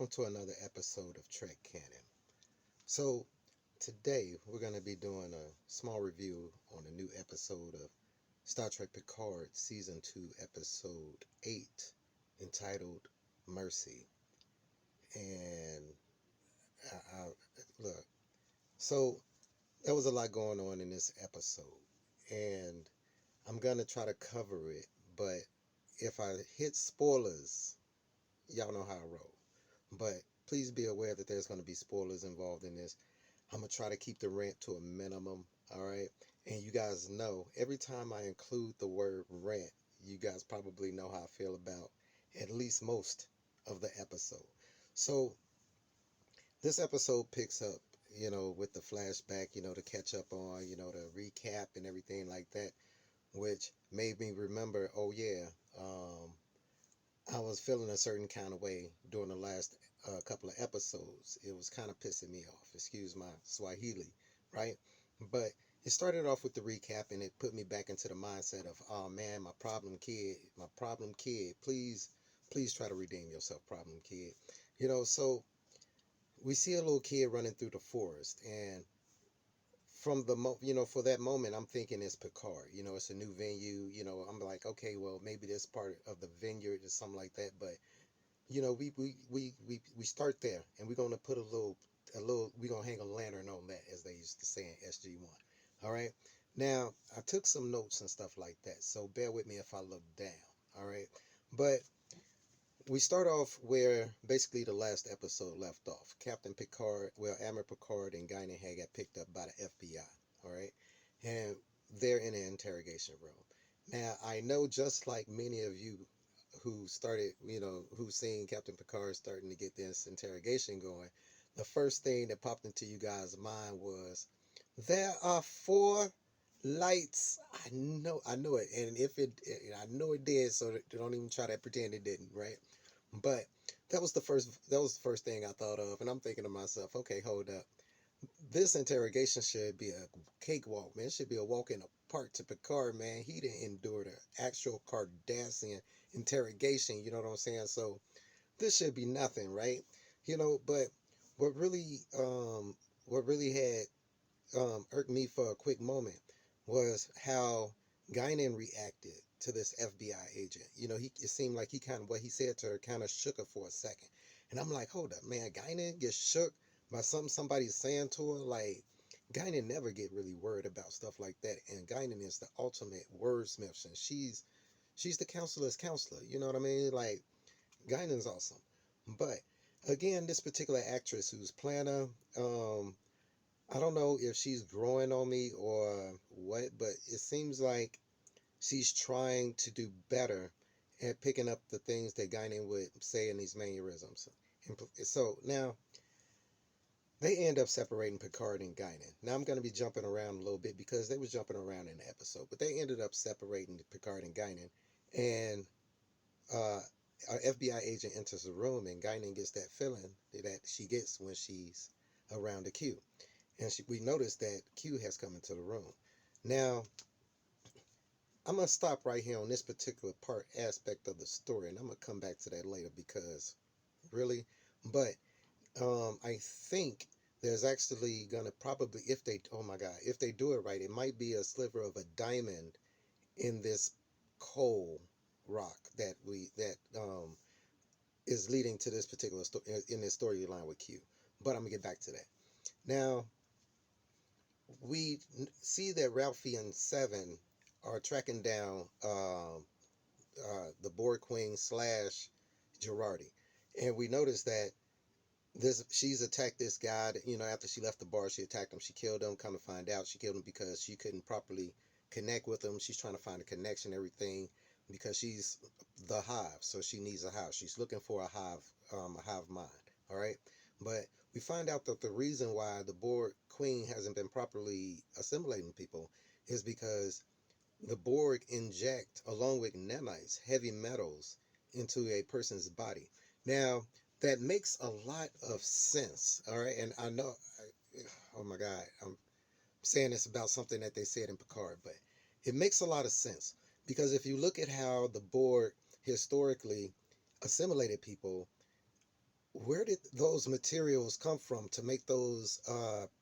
welcome to another episode of Trek Canon. So, today we're going to be doing a small review on a new episode of Star Trek Picard Season 2, Episode 8, entitled Mercy. And I look, so there was a lot going on in this episode, and I'm going to try to cover it, but if I hit spoilers, y'all know how I roll. But please be aware that there's going to be spoilers involved in this. I'm going to try to keep the rant to a minimum, all right? And you guys know, every time I include the word rant, you guys probably know how I feel about at least most of the episode. So, this episode picks up, with the flashback, to catch up on, the recap and everything like that, which made me remember, oh yeah, I was feeling a certain kind of way during the last couple of episodes. It was kind of pissing me off. Excuse my Swahili, right? But it started off with the recap, and it put me back into the mindset of, oh man, my problem kid. Please try to redeem yourself, problem kid. So we see a little kid running through the forest, and from for that moment, I'm thinking it's Picard. It's a new venue. I'm like, okay, well, maybe this part of the vineyard is something like that, but we start there, and we're gonna put we're gonna hang a lantern on that, as they used to say in SG1. All right. Now I took some notes and stuff like that, so bear with me if I look down. All right. But we start off where basically the last episode left off. Captain Picard, well, Admiral Picard and Guinan had got picked up by the FBI. All right. And they're in an interrogation room. Now I know, just like many of you who started, who've seen Captain Picard starting to get this interrogation going, the first thing that popped into you guys' mind was, there are four lights. I know it, and I know it did. So don't even try to pretend it didn't, right? But that was the first thing I thought of, and I'm thinking to myself, okay, hold up. This interrogation should be a cakewalk, man. It should be a walk in the park to Picard, man. He didn't endure the actual Cardassian interrogation, you know what I'm saying? So this should be nothing, right? But what really had irked me for a quick moment was how Guinan reacted to this FBI agent. It seemed like what he said to her kind of shook her for a second. And I'm like, hold up, man, Guinan gets shook by something somebody's saying to her? Like, Guinan never get really worried about stuff like that. And Guinan is the ultimate wordsmith, and she's the counselor's counselor. You know what I mean? Like, Guinan's awesome. But again, this particular actress who's playing her, I don't know if she's growing on me or what, but it seems like she's trying to do better at picking up the things that Guinan would say in these mannerisms. And so now they end up separating Picard and Guinan. Now I'm going to be jumping around a little bit because they was jumping around in the episode, but they ended up separating Picard and Guinan, and uh, our FBI agent enters the room, and Guinan gets that feeling that she gets when she's around the Q. And we notice that Q has come into the room. Now, I'm going to stop right here on this particular aspect of the story, and I'm going to come back to that later because, really, but I think there's actually going to probably, oh my God, if they do it right, it might be a sliver of a diamond in this coal rock that is leading to this particular story, in this storyline with Q. But I'm going to get back to that. Now, we see that Ralphie and Seven are tracking down the Borg Queen / Girardi, and we notice that she's attacked this guy. After she left the bar, she attacked him. She killed him. Come to find out, she killed him because she couldn't properly connect with him. She's trying to find a connection, everything, because she's the hive, so she needs a hive. She's looking for a hive mind. All right, but we find out that the reason why the Borg Queen hasn't been properly assimilating people is because the Borg inject, along with nanites, heavy metals, into a person's body. Now, that makes a lot of sense, all right? And I know, oh my God, I'm saying this about something that they said in Picard, but it makes a lot of sense. Because if you look at how the Borg historically assimilated people, where did those materials come from to make those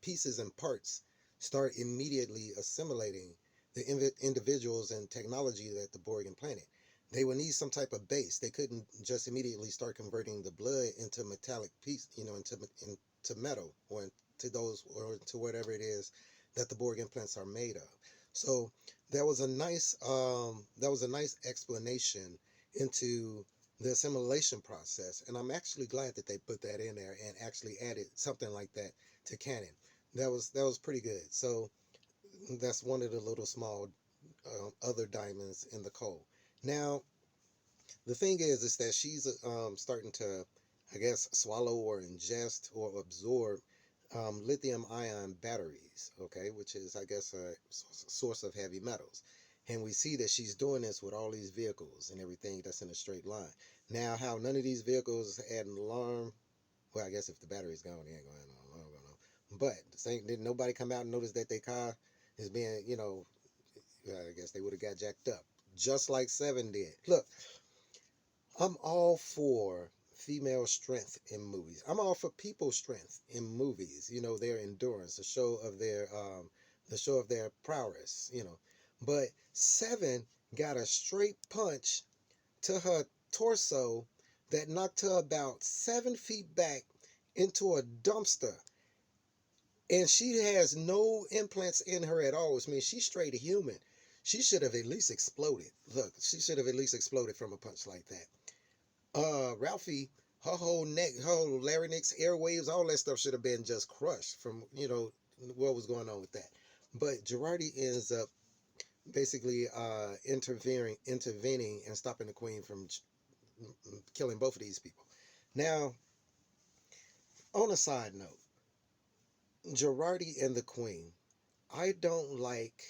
pieces and parts start immediately assimilating the individuals and technology that the Borg implanted? They would need some type of base. They couldn't just immediately start converting the blood into metallic piece, into metal or into those or to whatever it is that the Borg implants are made of. So that was a nice explanation into the assimilation process, and I'm actually glad that they put that in there and actually added something like that to canon. That was pretty good. So that's one of the little small other diamonds in the coal. Now the thing is that she's starting to, I guess, swallow or ingest or absorb lithium ion batteries, okay, which is, I guess, a source of heavy metals. And we see that she's doing this with all these vehicles and everything that's in a straight line. Now, how none of these vehicles had an alarm, well, I guess if the battery's gone, they ain't going to have an alarm. But didn't nobody come out and notice that their car is being, I guess they would have got jacked up, just like Seven did. Look, I'm all for female strength in movies. I'm all for people's strength in movies. Their endurance, the show of their prowess. But Seven got a straight punch to her torso that knocked her about 7 feet back into a dumpster, and she has no implants in her at all, which means she's straight human. She should have at least exploded. Look, she should have at least exploded from a punch like that. Ralphie, her whole neck, her whole larynx, airwaves, all that stuff should have been just crushed from, what was going on with that. But Girardi ends up basically intervening and stopping the queen from killing both of these people. Now, on a side note, Girardi and the queen, I don't like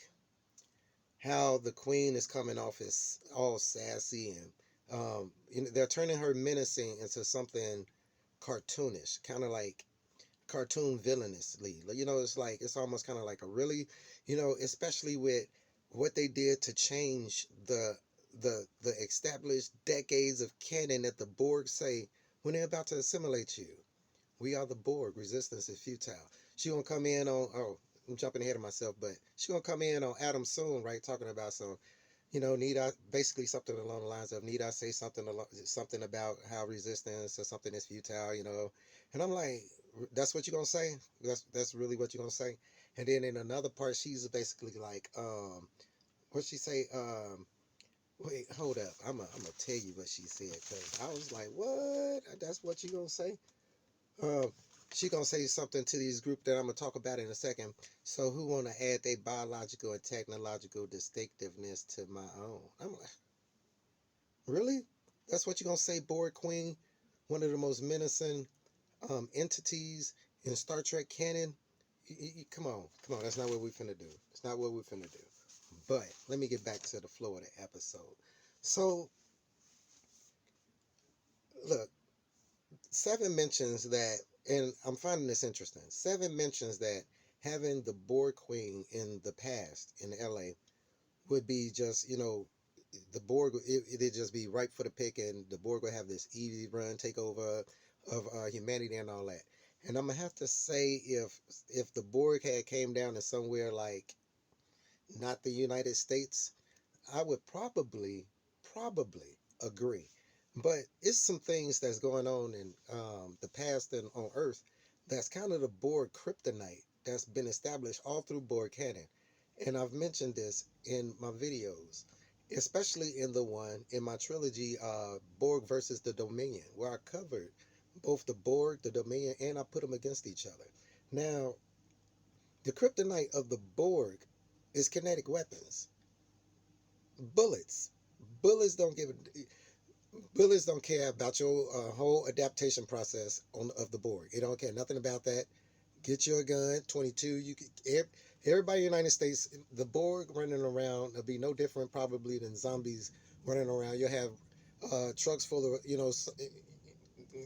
how the queen is coming off as all sassy and they're turning her menacing into something cartoonish, kind of like cartoon villainously. It's like it's almost kind of like a really, especially with what they did to change the established decades of canon that the Borg say when they're about to assimilate you. We are the Borg. Resistance is futile. She gonna come in on. Oh, I'm jumping ahead of myself, but she gonna come in on Adam soon, right? Talking about some, need I basically something along the lines of need I say something about how resistance or something is futile. And I'm like, that's what you gonna say? That's really what you gonna say? And then in another part, she's basically like, what she say? Wait, hold up. I'm gonna tell you what she said because I was like, what? That's what you gonna say? Um, she gonna say something to these group that I'm gonna talk about in a second. So who wanna add their biological and technological distinctiveness to my own? I'm like, really? That's what you gonna say, Borg Queen? One of the most menacing entities in Star Trek canon? Come on, come on. That's not what we finna do. It's not what we finna do. But let me get back to the flow of the episode. So look, Seven mentions that, and I'm finding this interesting. Seven mentions that having the Borg Queen in the past in LA would be just, the Borg, it'd just be ripe for the pick, and the Borg would have this easy run takeover of humanity and all that. And I'm gonna have to say, if the Borg had came down to somewhere like not the United States, I would probably agree. But it's some things that's going on in the past and on Earth that's kind of the Borg kryptonite that's been established all through Borg canon. And I've mentioned this in my videos, especially in the one in my trilogy, Borg versus the Dominion, where I covered both the Borg, the Dominion, and I put them against each other. Now, the kryptonite of the Borg is kinetic weapons, bullets. Bullets don't give a Bullets don't care about your whole adaptation process of the Borg. It don't care nothing about that. Get your gun, 22. Everybody in the United States, the Borg running around will be no different probably than zombies running around. You'll have trucks full of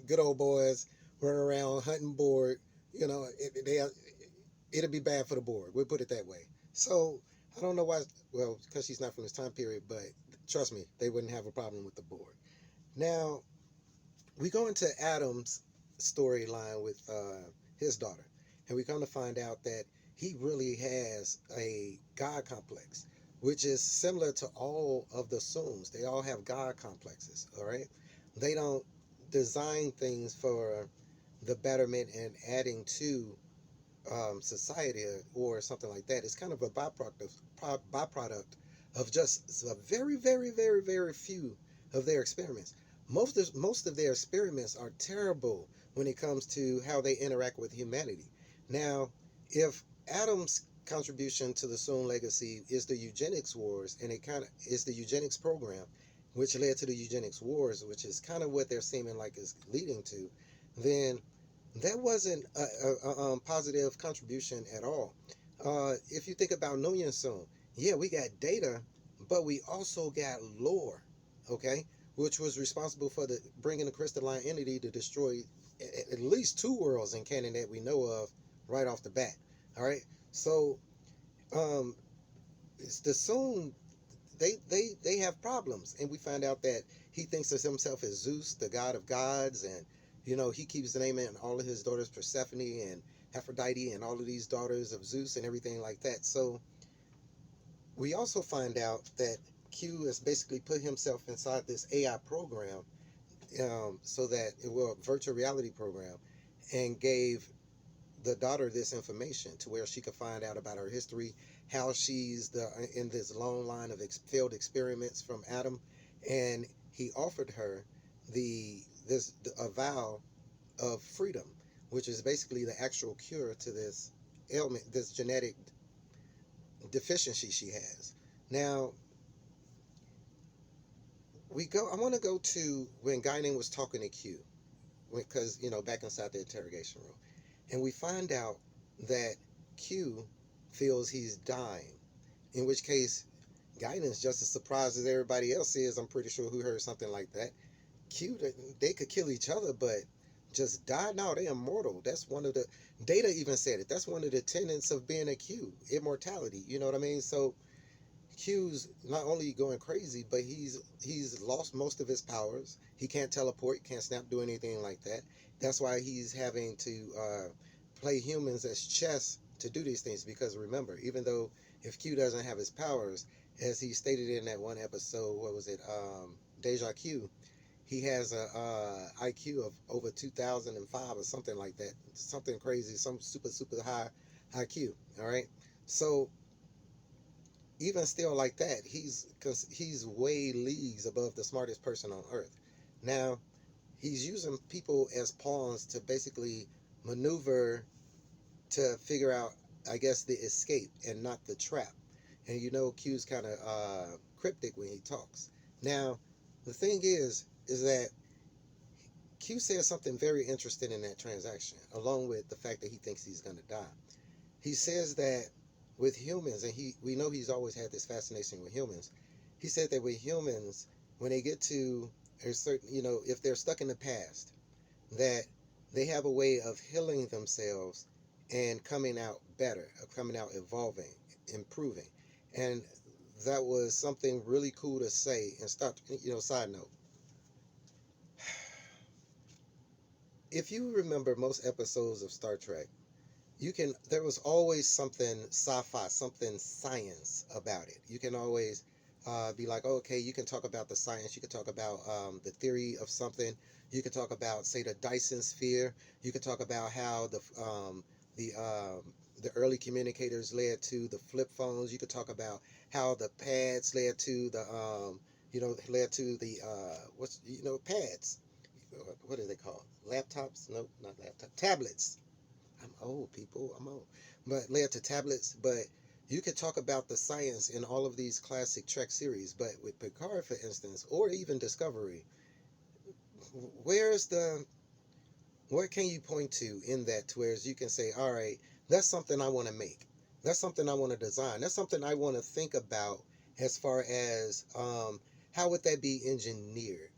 good old boys running around hunting Borg. It'll be bad for the Borg. We'll put it that way. So I don't know why. Well, because she's not from this time period, but trust me, they wouldn't have a problem with the Borg. Now, we go into Adams. storyline with his daughter, and we come to find out that he really has a God complex, which is similar to all of the Sooms. They all have God complexes. All right, they don't design things for the betterment and adding to society or something like that. It's kind of a byproduct of just a very, very, very, very few of their experiments. Most of their experiments are terrible when it comes to how they interact with humanity. Now, if Adam's contribution to the Soon legacy is the eugenics wars, and it kind of is the eugenics program, which led to the eugenics wars, which is kind of what they're seeming like is leading to, then that wasn't a positive contribution at all. If you think about Noonien Soon, yeah, we got data, but we also got lore, okay, which was responsible for the bringing the crystalline entity to destroy at least two worlds in canon that we know of right off the bat. All right, so um, it's the Soon they have problems, and we find out that he thinks of himself as Zeus, the god of gods, and he keeps naming all of his daughters Persephone and Aphrodite and all of these daughters of Zeus and everything like that. So we also find out that Q has basically put himself inside this AI program, so that it will virtual reality program, and gave the daughter this information to where she could find out about her history, how she's in this long line of failed experiments from Adam, and he offered her a vow of freedom, which is basically the actual cure to this ailment, this genetic deficiency she has. Now we go. I want to go to when Guinan was talking to Q, because back inside the interrogation room, and we find out that Q feels he's dying, in which case Guinan's just as surprised as everybody else is. I'm pretty sure who heard something like that. Q, they could kill each other, but just die? No, they're immortal. That's one of the Data even said it. That's one of the tenets of being a Q, immortality. You know what I mean? So Q's not only going crazy, but he's lost most of his powers. He can't teleport, can't snap, do anything like that. That's why he's having to play humans as chess to do these things. Because remember, even though if Q doesn't have his powers, as he stated in that one episode, what was it, Deja Q, he has a IQ of over 2005 or something like that, something crazy, some super high IQ. All right, so even still like that, because he's way leagues above the smartest person on earth. Now he's using people as pawns to basically maneuver to figure out, I guess, the escape and not the trap. And Q's kind of cryptic when he talks. Now the thing is that Q says something very interesting in that transaction, along with the fact that he thinks he's going to die. He says that with humans, and we know he's always had this fascination with humans. He said that with humans, when they get to a certain, if they're stuck in the past, that they have a way of healing themselves and coming out better, coming out evolving, improving. And that was something really cool to say. And start, side note, if you remember most episodes of Star Trek, there was always something sci-fi, something science about it. You can always be like, oh, okay, you can talk about the science, you can talk about the theory of something, you can talk about, say, the Dyson sphere, you can talk about how the the early communicators led to the flip phones, you could talk about how the pads led to the what's pads, what are they called, laptops, nope, not laptop, tablets. I'm old, people. I'm old. But led to tablets. But you could talk about the science in all of these classic Trek series. But with Picard, for instance, or even Discovery, where's the what can you point to in that to where you can say, all right, that's something I want to make. That's something I want to design. That's something I want to think about as far as how would that be engineered?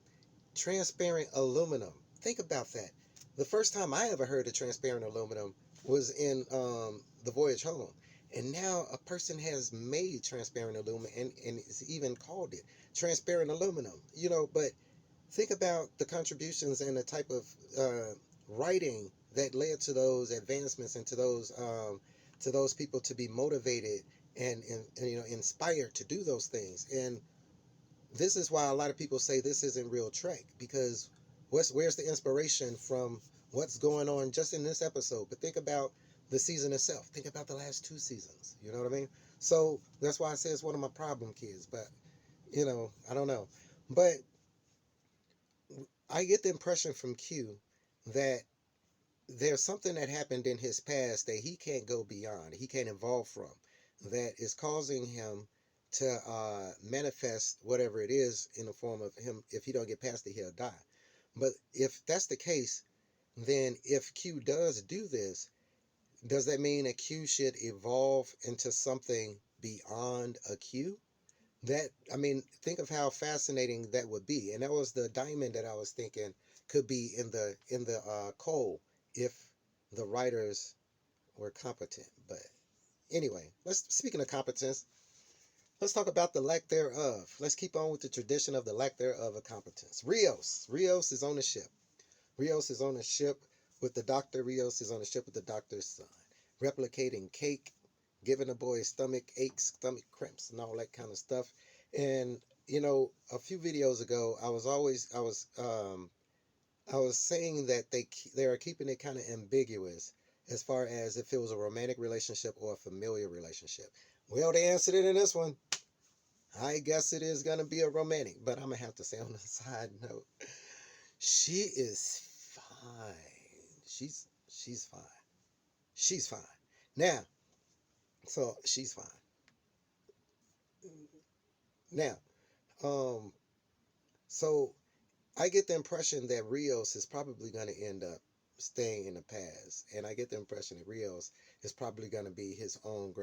Transparent aluminum. Think about that. The first time I ever heard of transparent aluminum was in the Voyage Home. And now a person has made transparent aluminum and it's even called it transparent aluminum. But think about the contributions and the type of writing that led to those advancements and to those people to be motivated and inspired to do those things. And this is why a lot of people say this isn't real Trek, because where's the inspiration from what's going on just in this episode? But think about the season itself. Think about the last two seasons. You know what I mean? So that's why I say it's one of my problem kids. But I don't know. But I get the impression from Q that there's something that happened in his past that he can't go beyond, he can't evolve from, that is causing him to manifest whatever it is in the form of him. If he don't get past it, he'll die. But if that's the case, then if Q does do this, does that mean that Q should evolve into something beyond a Q? That, I mean, think of how fascinating that would be. And that was the diamond that I was thinking could be in the coal if the writers were competent. But anyway, let's speaking of competence, let's talk about the lack thereof. Let's keep on with the tradition of the lack thereof of competence. Rios is on the ship. Rios is on a ship with the doctor. Rios is on a ship with the doctor's son, replicating cake, giving the boy stomach aches, stomach cramps, and all that kind of stuff. And a few videos ago, I was saying that they are keeping it kind of ambiguous as far as if it was a romantic relationship or a familial relationship. Well, they answered it in this one. I guess it is gonna be a romantic, but I'm gonna have to say on the side note, she is fine. She's fine. She's fine. Now, so she's fine. Now, um, so I get the impression that Rios is probably going to end up staying in the past, and I get the impression that Rios is probably going to be his own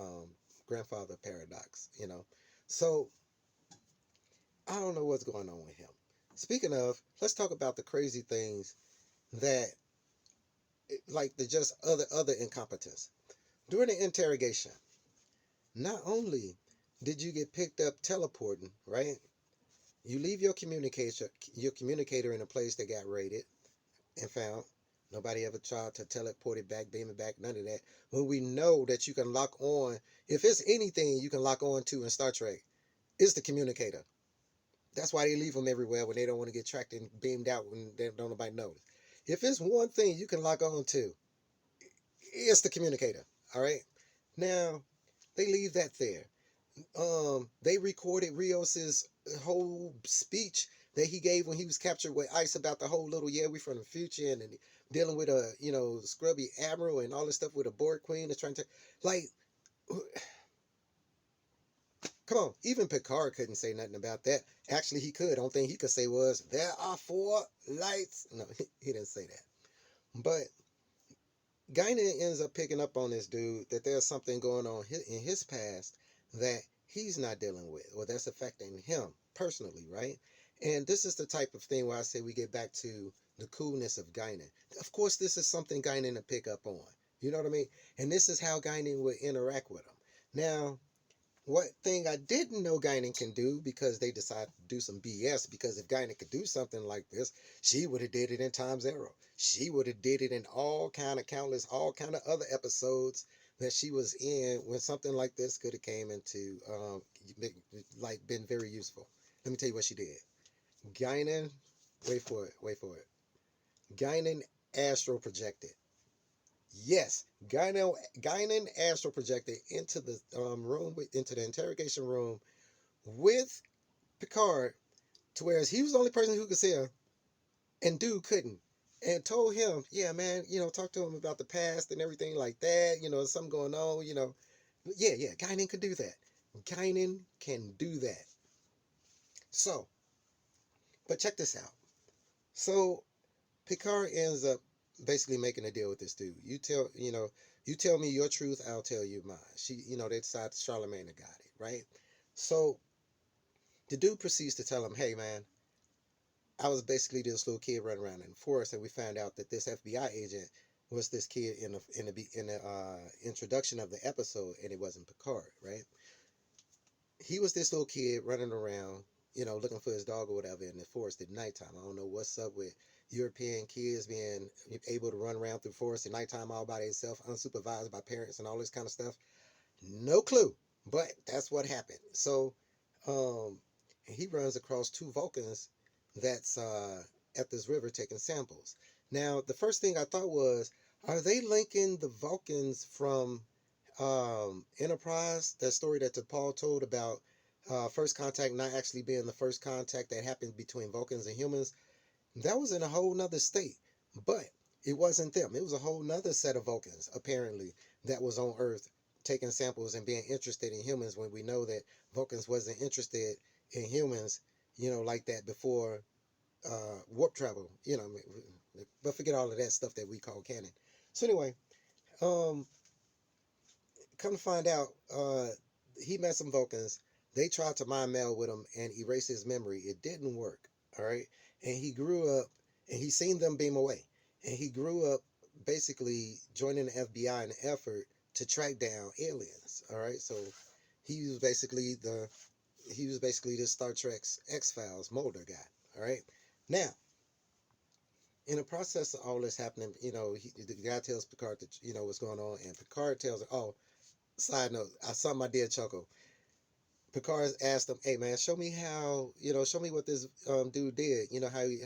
um, grandfather paradox. So I don't know what's going on with him. Speaking of, let's talk about the crazy things that, like the just other incompetence during the interrogation. Not only did you get picked up teleporting, right? You leave your communicator in a place that got raided and found. Nobody ever tried to teleport it back, beam it back, none of that. When we know that you can lock on, if it's anything you can lock on to in Star Trek, it's the communicator. That's why they leave them everywhere when they don't want to get tracked and beamed out when they don't nobody knows. If it's one thing you can lock on to, it's the communicator. All right. Now they leave that there. They recorded Rios's whole speech that he gave when he was captured with ICE about the whole little, yeah, we from the future, and dealing with a scrubby admiral and all this stuff with a board queen that's trying to, like, come on. Even Picard couldn't say nothing about that. Actually, he could. Only thing he could say was, there are four lights. No, he didn't say that. But Guinan ends up picking up on this dude that there's something going on in his past that he's not dealing with, or that's affecting him personally, right? And this is the type of thing where I say we get back to the coolness of Guinan. Of course, this is something Guinan to pick up on. You know what I mean? And this is how Guinan would interact with him. Now, what thing I didn't know Guinan can do, because they decided to do some BS, because if Guinan could do something like this, she would have did it in Time Zero. She would have did it in all kind of countless, all kind of other episodes that she was in when something like this could have came into, like been very useful. Let me tell you what she did. Guinan, wait for it. Guinan astral projected. Yes, Guinan astral projected into the into the interrogation room with Picard, to whereas he was the only person who could see her, and dude couldn't, and told him, yeah, man, talk to him about the past and everything like that. There's something going on. Yeah, Guinan could do that. Guinan can do that. So, but check this out. So Picard ends up basically making a deal with this dude. You tell me your truth, I'll tell you mine. They decide Charlemagne got it, right? So the dude proceeds to tell him, hey man, I was basically this little kid running around in the forest, and we found out that this FBI agent was this kid in the introduction of the episode, and it wasn't Picard, right? He was this little kid running around, looking for his dog or whatever in the forest at nighttime. I don't know what's up with, European kids being able to run around through forest at nighttime all by themselves, unsupervised by parents and all this kind of stuff. No clue, but that's what happened. So, um, he runs across two Vulcans that's at this river taking samples. Now, the first thing I thought was, are they linking the Vulcans from Enterprise? That story that Paul told about first contact not actually being the first contact that happened between Vulcans and humans. That was in a whole nother state, but it wasn't them. It was a whole nother set of Vulcans, apparently, that was on Earth taking samples and being interested in humans when we know that Vulcans wasn't interested in humans, like that before warp travel, but forget all of that stuff that we call canon. So anyway, um, come to find out, he met some Vulcans. They tried to mind meld with him and erase his memory. It didn't work. All right. And he grew up and he seen them beam away. And he grew up basically joining the FBI in an effort to track down aliens. All right. So he was basically the he was basically the Star Trek's X Files Mulder guy. All right. Now, in the process of all this happening, the guy tells Picard that what's going on, and Picard tells him, "Oh, side note, something I did chuckle. Picard asked him, "Hey man, show me how, show me what this dude did.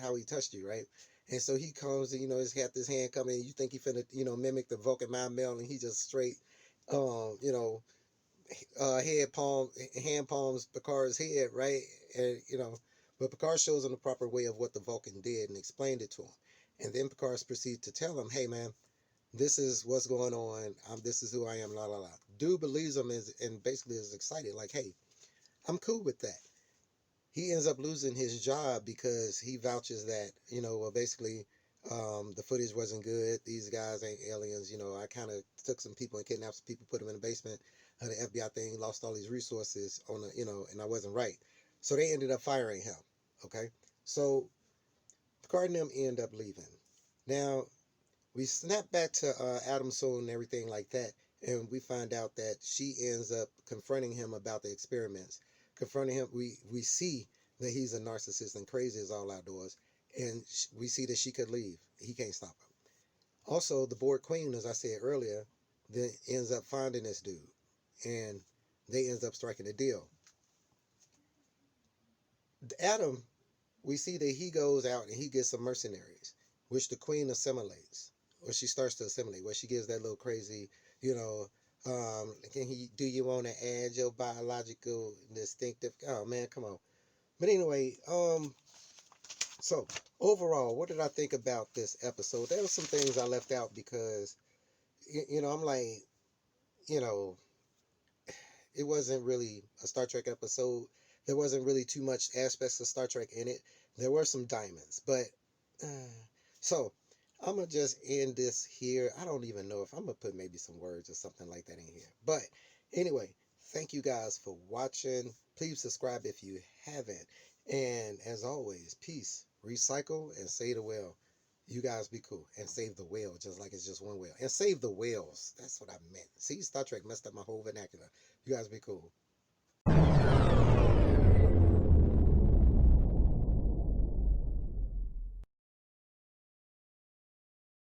How he touched you, right?" And so he comes, and he's got this hand coming. And you think he finna, mimic the Vulcan mind meld, and he just straight, um, you know, hand palms Picard's head, right? And but Picard shows him the proper way of what the Vulcan did and explained it to him. And then Picard proceeds to tell him, "Hey man, this is what's going on. This is who I am. La la la." Dude believes him and basically is excited. Like, hey, I'm cool with that. He ends up losing his job because he vouches that well, basically, the footage wasn't good. These guys ain't aliens. I kind of took some people and kidnapped some people, put them in the basement of the FBI thing, lost all these resources on the and I wasn't right. So they ended up firing him. Okay, so Picard and them end up leaving. Now we snap back to Adam Soul and everything like that, and we find out that she ends up confronting him about the experiments. Confronting him, we see that he's a narcissist and crazy as all outdoors, and we see that she could leave. He can't stop her. Also, the board queen, as I said earlier, then ends up finding this dude, and they ends up striking a deal. Adam, we see that he goes out and he gets some mercenaries, which the queen assimilates, or she starts to assimilate, where she gives that little crazy, you know, can he do you want to add your biological distinctive? Oh man, come on. But anyway, so overall, what did I think about this episode? There were some things I left out because, I'm like, you know, it wasn't really a Star Trek episode. There wasn't really too much aspects of Star Trek in it. There were some diamonds, but uh, so I'm gonna just end this here. I don't even know if I'm gonna put maybe some words or something like that in here. But anyway, thank you guys for watching. Please subscribe if you haven't. And as always, peace, recycle, and say the whale. You guys be cool and save the whale, just like it's just one whale. And save the whales. That's what I meant. See, Star Trek messed up my whole vernacular. You guys be cool.